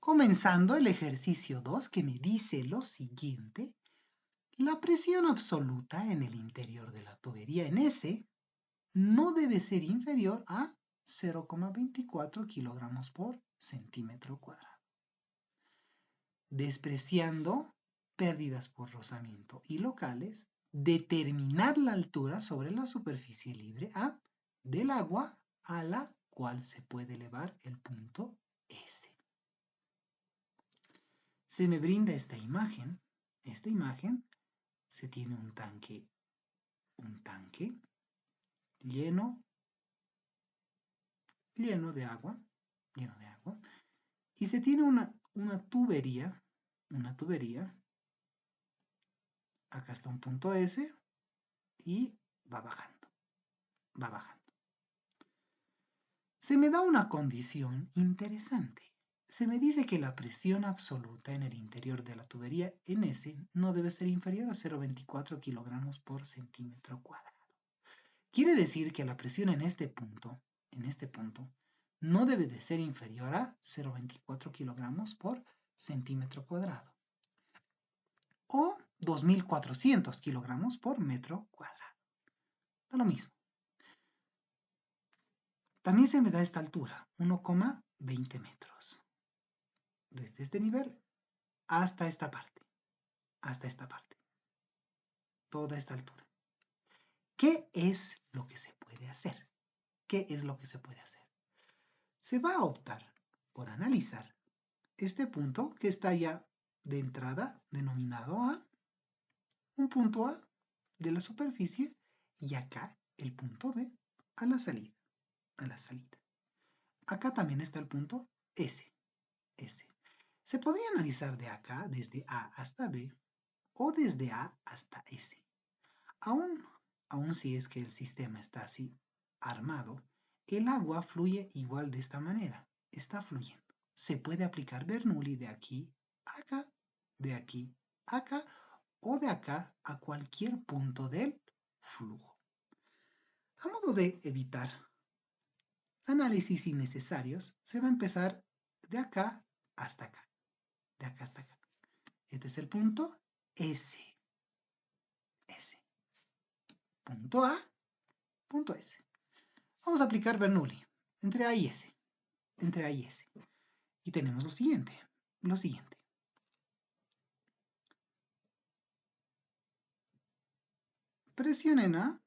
Comenzando el ejercicio 2 que me dice lo siguiente. La presión absoluta en el interior de la tubería en S no debe ser inferior a 0,24 kilogramos por centímetro cuadrado. Despreciando pérdidas por rozamiento y locales, determinar la altura sobre la superficie libre A del agua a la cual se puede elevar el punto S. Se me brinda esta imagen. Esta imagen se tiene un tanque lleno de agua, y se tiene una tubería, acá está un punto S, y va bajando. Se me da una condición interesante. Se me dice que la presión absoluta en el interior de la tubería en S no debe ser inferior a 0,24 kilogramos por centímetro cuadrado. Quiere decir que la presión en este punto, no debe de ser inferior a 0,24 kilogramos por centímetro cuadrado. O 2.400 kilogramos por metro cuadrado. Da lo mismo. También se me da esta altura, 1,20 metros. Desde este nivel hasta esta parte. Toda esta altura. ¿Qué es lo que se puede hacer? Se va a optar por analizar este punto que está ya de entrada denominado A, un punto A de la superficie, y acá el punto B a la salida. Acá también está el punto S. Se podría analizar de acá, desde A hasta B, o desde A hasta S. Aún si es que el sistema está así armado, el agua fluye igual de esta manera. Está fluyendo. Se puede aplicar Bernoulli de aquí a acá, de aquí a acá, o de acá a cualquier punto del flujo. A modo de evitar análisis innecesarios, se va a empezar de acá hasta acá. Este es el punto S. Punto A, punto S. Vamos a aplicar Bernoulli entre A y S. Y tenemos lo siguiente. Presión en A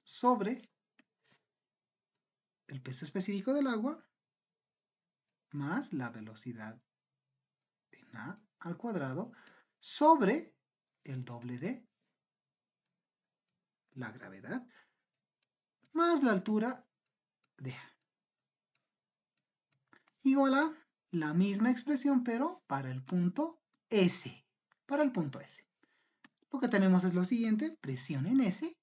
sobre el peso específico del agua más la velocidad en A al cuadrado sobre el doble de la gravedad más la altura de A. Igual a la misma expresión, pero para el punto S. Lo que tenemos es lo siguiente: presión en S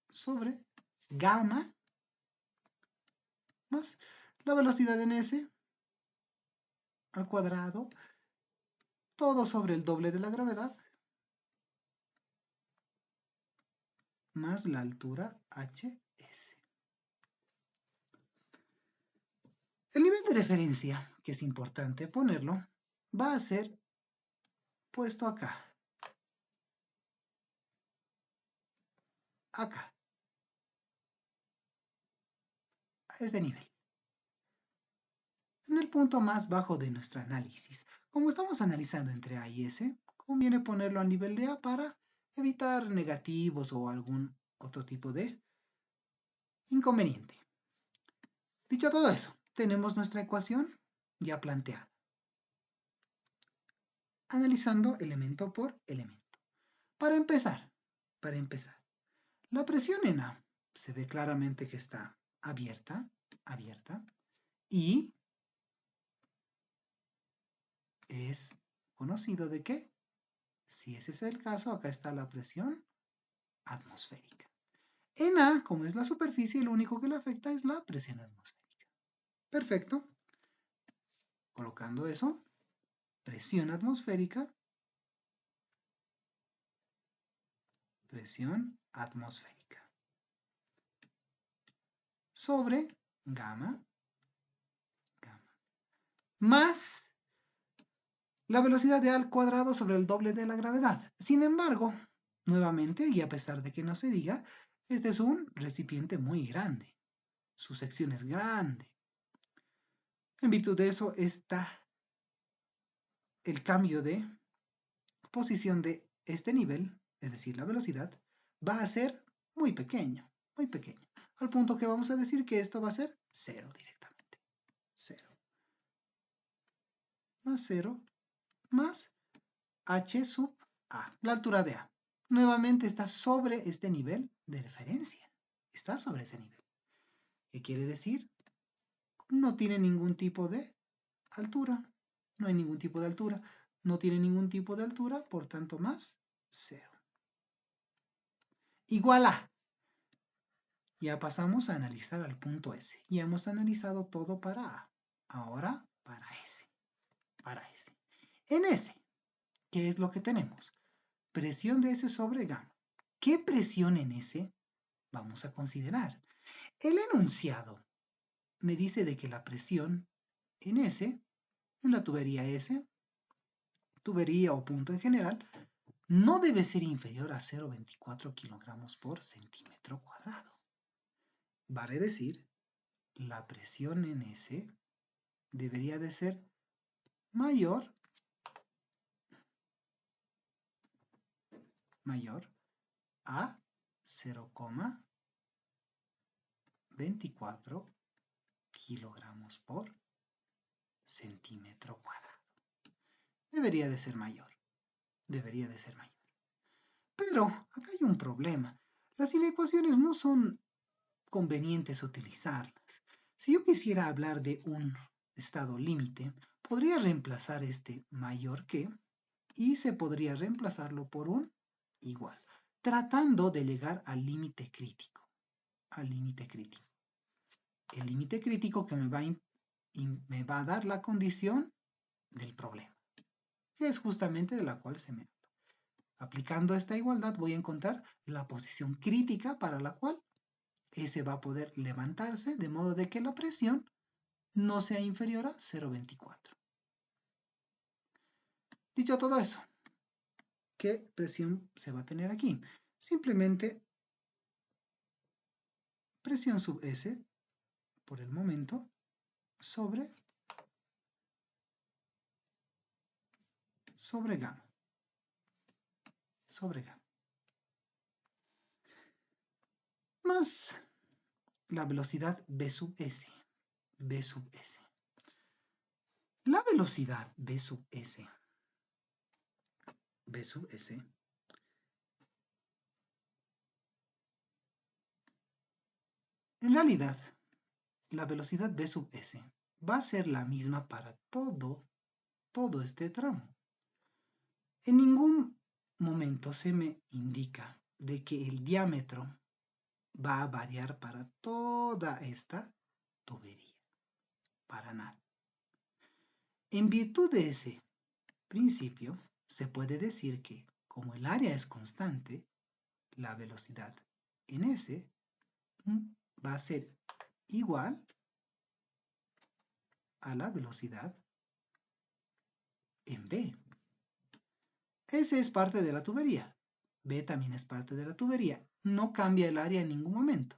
sobre gamma más la velocidad en S al cuadrado, todo sobre el doble de la gravedad, más la altura hs. El nivel de referencia, que es importante ponerlo, va a ser puesto acá. A este nivel. En el punto más bajo de nuestro análisis. Como estamos analizando entre A y S, conviene ponerlo al nivel de A para evitar negativos o algún otro tipo de inconveniente. Dicho todo eso, tenemos nuestra ecuación ya planteada. Analizando elemento por elemento. Para empezar, la presión en A se ve claramente que está abierta, y es conocido de que, si ese es el caso, acá está la presión atmosférica. En A, como es la superficie, lo único que le afecta es la presión atmosférica. Perfecto. Colocando eso, presión atmosférica, sobre gamma, más la velocidad de A al cuadrado sobre el doble de la gravedad. Sin embargo, nuevamente, y a pesar de que no se diga, este es un recipiente muy grande. Su sección es grande. En virtud de eso está el cambio de posición de este nivel, es decir, la velocidad, va a ser muy pequeño, al punto que vamos a decir que esto va a ser 0 directamente. 0 más 0 más h sub a, la altura de a. Nuevamente está sobre este nivel de referencia. Está sobre ese nivel. ¿Qué quiere decir? No tiene ningún tipo de altura. No hay ningún tipo de altura. No tiene ningún tipo de altura, por tanto más 0. Igual a. Ya pasamos a analizar al punto S. Ya hemos analizado todo para A. Ahora para S. Para S. En S, ¿qué es lo que tenemos? Presión de S sobre gamma. ¿Qué presión en S vamos a considerar? El enunciado me dice de que la presión en S, en la tubería S, tubería o punto en general, no debe ser inferior a 0,24 kilogramos por centímetro cuadrado. Vale decir, la presión en S debería de ser mayor a 0,24 kilogramos por centímetro cuadrado. Debería de ser mayor. Debería de ser mayor. Pero acá hay un problema. Las inecuaciones no son convenientes utilizarlas. Si yo quisiera hablar de un estado límite, podría reemplazar este mayor que y se podría reemplazarlo por un igual, tratando de llegar al límite crítico. Al límite crítico. El límite crítico que me va a dar la condición del problema, que es justamente de la cual se me habla. Aplicando esta igualdad voy a encontrar la posición crítica para la cual S va a poder levantarse de modo de que la presión no sea inferior a 0,24. Dicho todo eso, ¿qué presión se va a tener aquí? Simplemente presión sub S por el momento sobre gamma. Sobre gamma. Más la velocidad B sub S. B sub S. La velocidad B sub S. B sub S. En realidad, la velocidad B sub S va a ser la misma para todo este tramo. En ningún momento se me indica de que el diámetro va a variar para toda esta tubería. Para nada. En virtud de ese principio, se puede decir que, como el área es constante, la velocidad en S va a ser igual a la velocidad en B. S es parte de la tubería. B también es parte de la tubería. No cambia el área en ningún momento.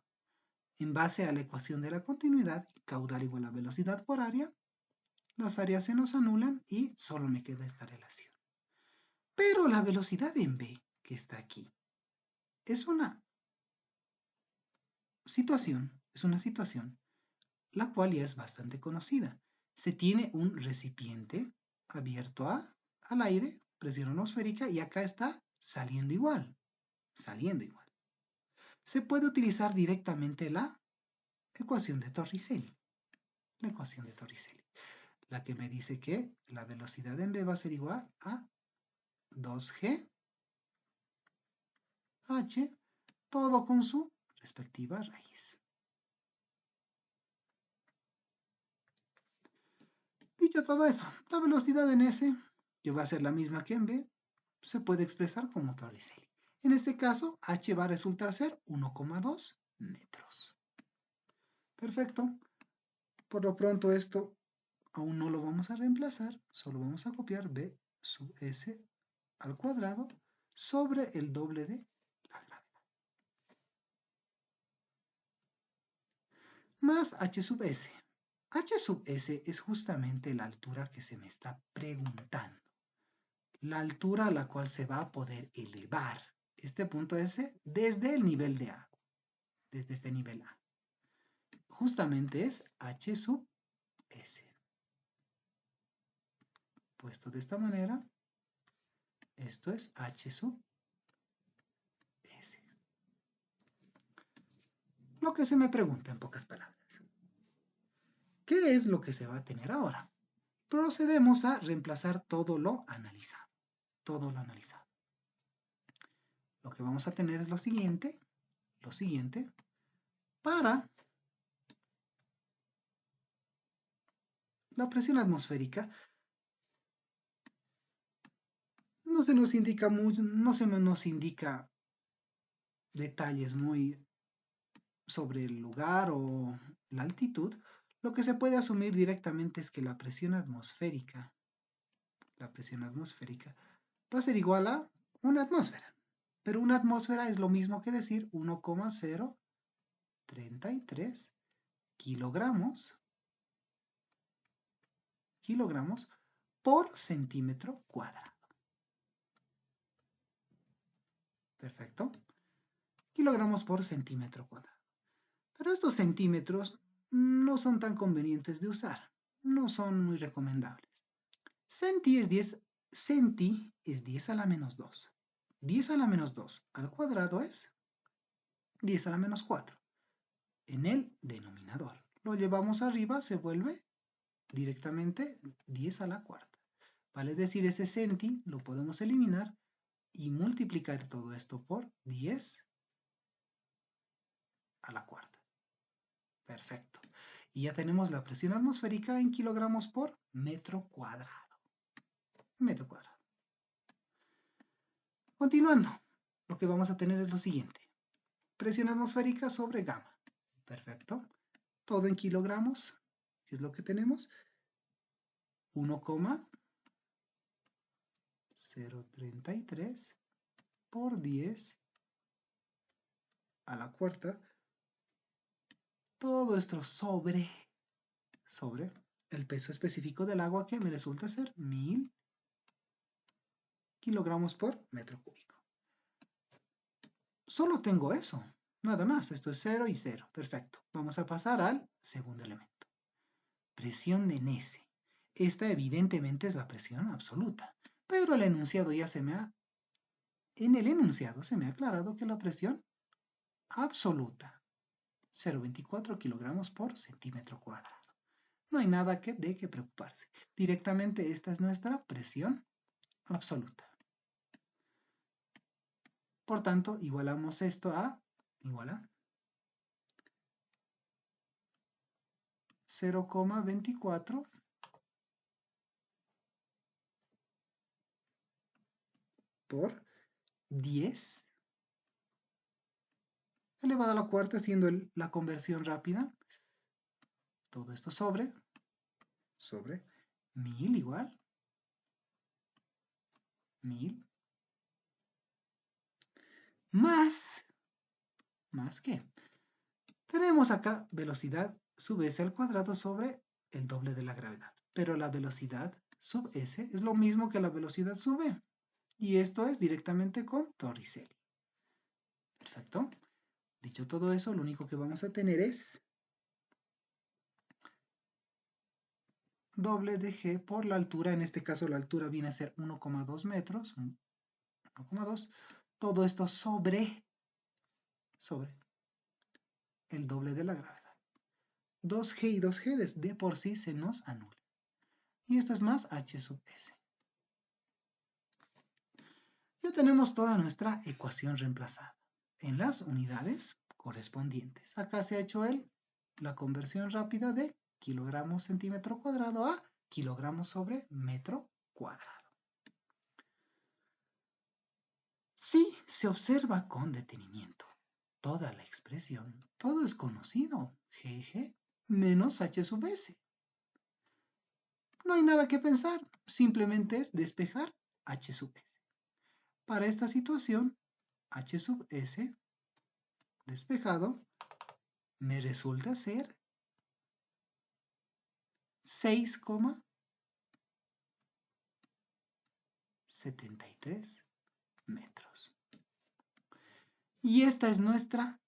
En base a la ecuación de la continuidad, caudal igual a velocidad por área, las áreas se nos anulan y solo me queda esta relación. Pero la velocidad en B, que está aquí, es una situación la cual ya es bastante conocida. Se tiene un recipiente abierto al aire, presión atmosférica, y acá está saliendo igual. Se puede utilizar directamente la ecuación de Torricelli. La ecuación de Torricelli. La que me dice que la velocidad en B va a ser igual a 2G H, todo con su respectiva raíz. Dicho todo eso, la velocidad en S, que va a ser la misma que en B, se puede expresar como Torricelli. En este caso, H va a resultar ser 1,2 metros. Perfecto. Por lo pronto esto aún no lo vamos a reemplazar, solo vamos a copiar b sub s al cuadrado sobre el doble de la gravedad. Más h sub s. H sub s es justamente la altura que se me está preguntando. La altura a la cual se va a poder elevar este punto S desde el nivel de A, desde este nivel A. Justamente es H sub S. Puesto de esta manera, esto es H sub S. Lo que se me pregunta en pocas palabras. ¿Qué es lo que se va a tener ahora? Procedemos a reemplazar todo lo analizado. Todo lo analizado. Lo que vamos a tener es lo siguiente, para la presión atmosférica. No se nos indica mucho, no se nos indica detalles muy sobre el lugar o la altitud. Lo que se puede asumir directamente es que la presión atmosférica va a ser igual a una atmósfera. Pero una atmósfera es lo mismo que decir 1,033 kilogramos por centímetro cuadrado. Perfecto. Kilogramos por centímetro cuadrado. Pero estos centímetros no son tan convenientes de usar. No son muy recomendables. Centi es 10 a la menos 2. 10 a la menos 2 al cuadrado es 10 a la menos 4. En el denominador. Lo llevamos arriba, se vuelve directamente 10 a la cuarta. Vale decir, ese centi lo podemos eliminar y multiplicar todo esto por 10 a la cuarta. Perfecto. Y ya tenemos la presión atmosférica en kilogramos por metro cuadrado. Metro cuadrado. Continuando, lo que vamos a tener es lo siguiente. Presión atmosférica sobre gamma. Perfecto. Todo en kilogramos. ¿Qué es lo que tenemos? 1,033 por 10 a la cuarta. Todo esto sobre el peso específico del agua, que me resulta ser 1000 kilogramos por metro cúbico. Solo tengo eso, nada más. Esto es 0 y 0. Perfecto. Vamos a pasar al segundo elemento. Presión en S. Esta evidentemente es la presión absoluta, pero el enunciado ya en el enunciado se me ha aclarado que la presión absoluta, 0,24 kilogramos por centímetro cuadrado. No hay nada de qué preocuparse. Directamente esta es nuestra presión absoluta. Por tanto, igualamos esto a, igual 0,24 por 10 elevado a la cuarta, haciendo la conversión rápida. Todo esto sobre 1000 igual 1000 más ¿qué? Tenemos acá velocidad sub s al cuadrado sobre el doble de la gravedad. Pero la velocidad sub s es lo mismo que la velocidad sub v. Y esto es directamente con Torricelli. Perfecto. Dicho todo eso, lo único que vamos a tener es doble de g por la altura. En este caso la altura viene a ser 1,2 metros. 1,2. Todo esto sobre el doble de la gravedad. 2g y 2g de por sí se nos anulan. Y esto es más h sub s. Ya tenemos toda nuestra ecuación reemplazada en las unidades correspondientes. Acá se ha hecho la conversión rápida de kilogramos centímetro cuadrado a kilogramos sobre metro cuadrado. Si se observa con detenimiento toda la expresión, todo es conocido, GG menos H sub S. No hay nada que pensar, simplemente es despejar H sub S. Para esta situación, H sub S despejado me resulta ser 6,73 metros. Y esta es nuestra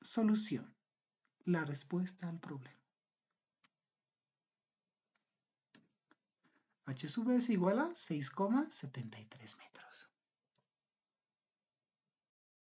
solución, la respuesta al problema. H sub S igual a 6,73 metros.